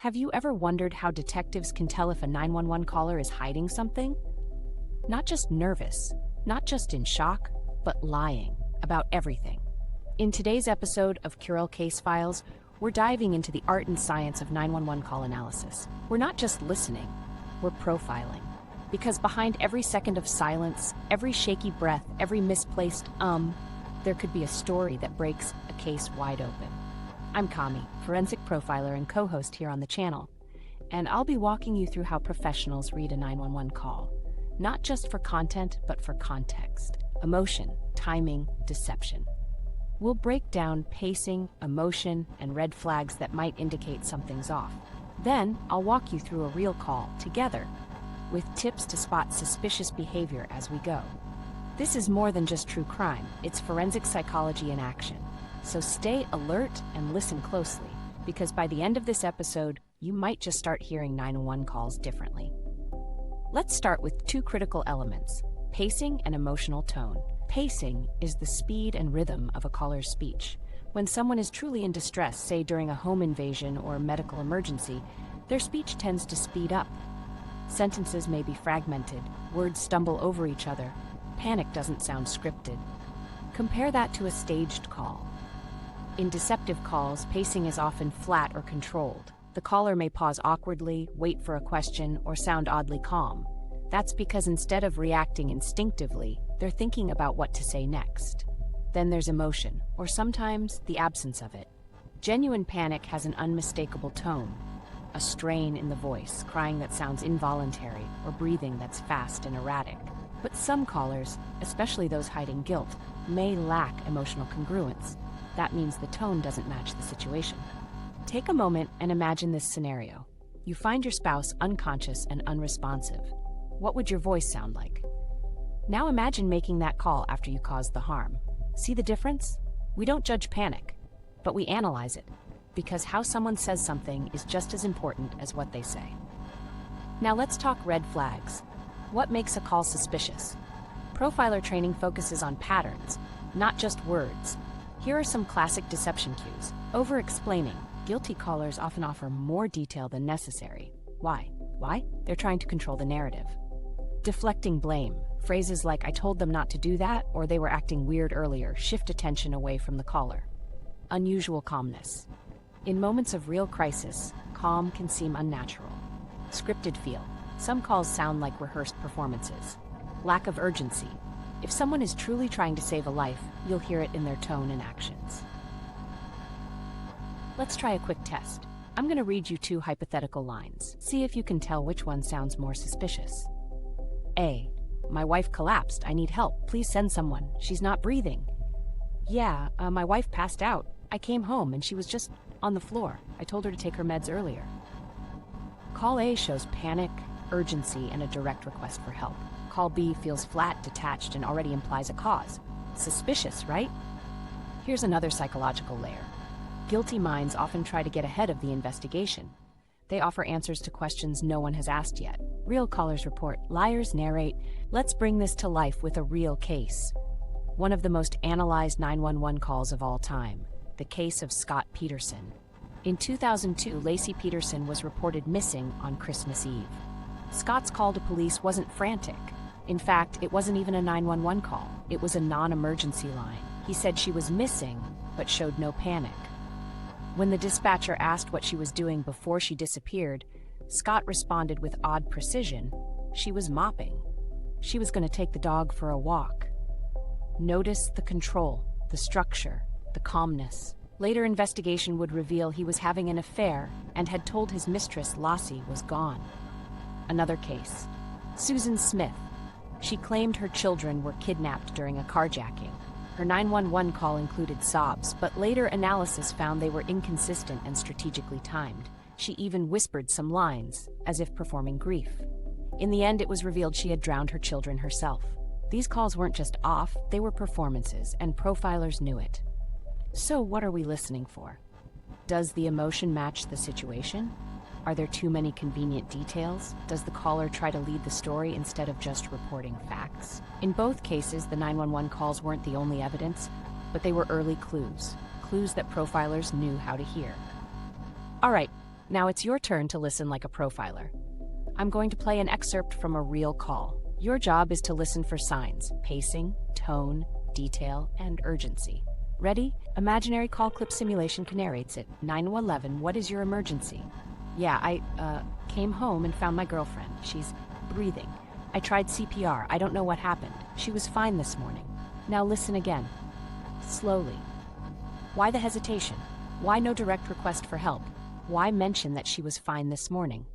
Have you ever wondered how detectives can tell if a 911 caller is hiding something? Not just nervous, not just in shock, but lying about everything. In today's episode of Curell Case Files, we're diving into the art and science of 911 call analysis. We're not just listening, we're profiling. Because behind every second of silence, every shaky breath, every misplaced there could be a story that breaks a case wide open. I'm Kami, forensic profiler and co-host here on the channel, and I'll be walking you through how professionals read a 911 call, not just for content, but for context, emotion, timing, deception. We'll break down pacing, emotion, and red flags that might indicate something's off. Then, I'll walk you through a real call together, with tips to spot suspicious behavior as we go. This is more than just true crime, it's forensic psychology in action. So stay alert and listen closely, because by the end of this episode, you might just start hearing 911 calls differently. Let's start with two critical elements: pacing and emotional tone. Pacing is the speed and rhythm of a caller's speech. When someone is truly in distress, say during a home invasion or medical emergency, their speech tends to speed up. Sentences may be fragmented, words stumble over each other. Panic doesn't sound scripted. Compare that to a staged call. In deceptive calls, pacing is often flat or controlled. The caller may pause awkwardly, wait for a question, or sound oddly calm. That's because instead of reacting instinctively, they're thinking about what to say next. Then there's emotion, or sometimes the absence of it. Genuine panic has an unmistakable tone, a strain in the voice, crying that sounds involuntary, or breathing that's fast and erratic. But some callers, especially those hiding guilt, may lack emotional congruence. That means the tone doesn't match the situation. Take a moment and imagine this scenario. You find your spouse unconscious and unresponsive. What would your voice sound like? Now imagine making that call after you caused the harm. See the difference? We don't judge panic, but we analyze it, because how someone says something is just as important as what they say. Now let's talk red flags. What makes a call suspicious? Profiler training focuses on patterns, not just words. Here are some classic deception cues. Over-explaining. Guilty callers often offer more detail than necessary. Why? They're trying to control the narrative. Deflecting blame. Phrases like "I told them not to do that" or "they were acting weird earlier" shift attention away from the caller. Unusual calmness. In moments of real crisis, calm can seem unnatural. Scripted feel. Some calls sound like rehearsed performances. Lack of urgency. If someone is truly trying to save a life, you'll hear it in their tone and actions. Let's try a quick test. I'm going to read you two hypothetical lines. See if you can tell which one sounds more suspicious. A. My wife collapsed. I need help. Please send someone. She's not breathing. Yeah, my wife passed out. I came home and she was just on the floor. I told her to take her meds earlier. Call A shows panic, urgency, and a direct request for help. Call B feels flat, detached, and already implies a cause. Suspicious, right? Here's another psychological layer. Guilty minds often try to get ahead of the investigation. They offer answers to questions no one has asked yet. Real callers report, liars narrate. Let's bring this to life with a real case. One of the most analyzed 911 calls of all time, the case of Scott Peterson. In 2002, Lacey Peterson was reported missing on Christmas Eve. Scott's call to police wasn't frantic. In fact, it wasn't even a 911 call. It was a non-emergency line. He said she was missing, but showed no panic. When the dispatcher asked what she was doing before she disappeared, Scott responded with odd precision. She was mopping. She was going to take the dog for a walk. Notice the control, the structure, the calmness. Later investigation would reveal he was having an affair and had told his mistress Lassie was gone. Another case. Susan Smith. She claimed her children were kidnapped during a carjacking. Her 911 call included sobs, but later analysis found they were inconsistent and strategically timed. She even whispered some lines, as if performing grief. In the end, it was revealed she had drowned her children herself. These calls weren't just off, they were performances, and profilers knew it. So what are we listening for? Does the emotion match the situation? Are there too many convenient details? Does the caller try to lead the story instead of just reporting facts? In both cases, the 911 calls weren't the only evidence, but they were early clues that profilers knew how to hear. All right, Now it's your turn to listen like a profiler. I'm going to play an excerpt from a real call. Your job is to listen for signs: pacing, tone, detail, and urgency. Ready? Imaginary call clip simulation narrates it. 911, what is your emergency? Yeah, I came home and found my girlfriend. She's breathing. I tried CPR. I don't know what happened. She was fine this morning. Now listen again. Slowly. Why the hesitation? Why no direct request for help? Why mention that she was fine this morning?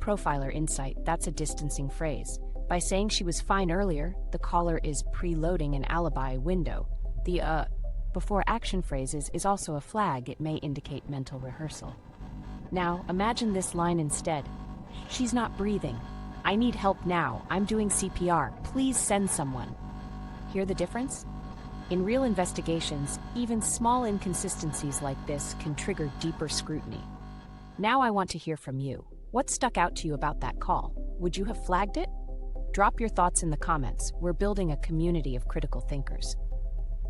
Profiler insight, that's a distancing phrase. By saying she was fine earlier, the caller is preloading an alibi window. The before action phrases is also a flag. It may indicate mental rehearsal. Now, imagine this line instead. She's not breathing. I need help now. I'm doing CPR. Please send someone. Hear the difference? In real investigations, even small inconsistencies like this can trigger deeper scrutiny. Now I want to hear from you. What stuck out to you about that call? Would you have flagged it? Drop your thoughts in the comments. We're building a community of critical thinkers.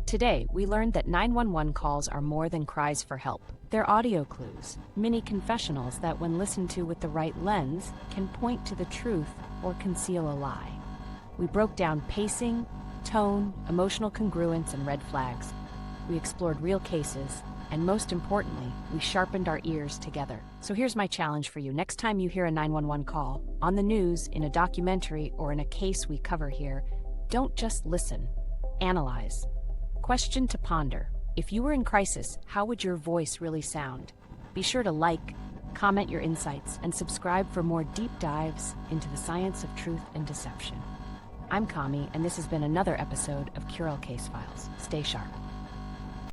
Today, we learned that 911 calls are more than cries for help. They're audio clues, mini confessionals that, when listened to with the right lens, can point to the truth or conceal a lie. We broke down pacing, tone, emotional congruence, and red flags. We explored real cases, and most importantly, we sharpened our ears together. So here's my challenge for you. Next time you hear a 911 call, on the news, in a documentary, or in a case we cover here, don't just listen. Analyze. Question to ponder. If you were in crisis, how would your voice really sound? Be sure to like, comment your insights, and subscribe for more deep dives into the science of truth and deception. I'm Kami, and this has been another episode of Curell Case Files. Stay sharp.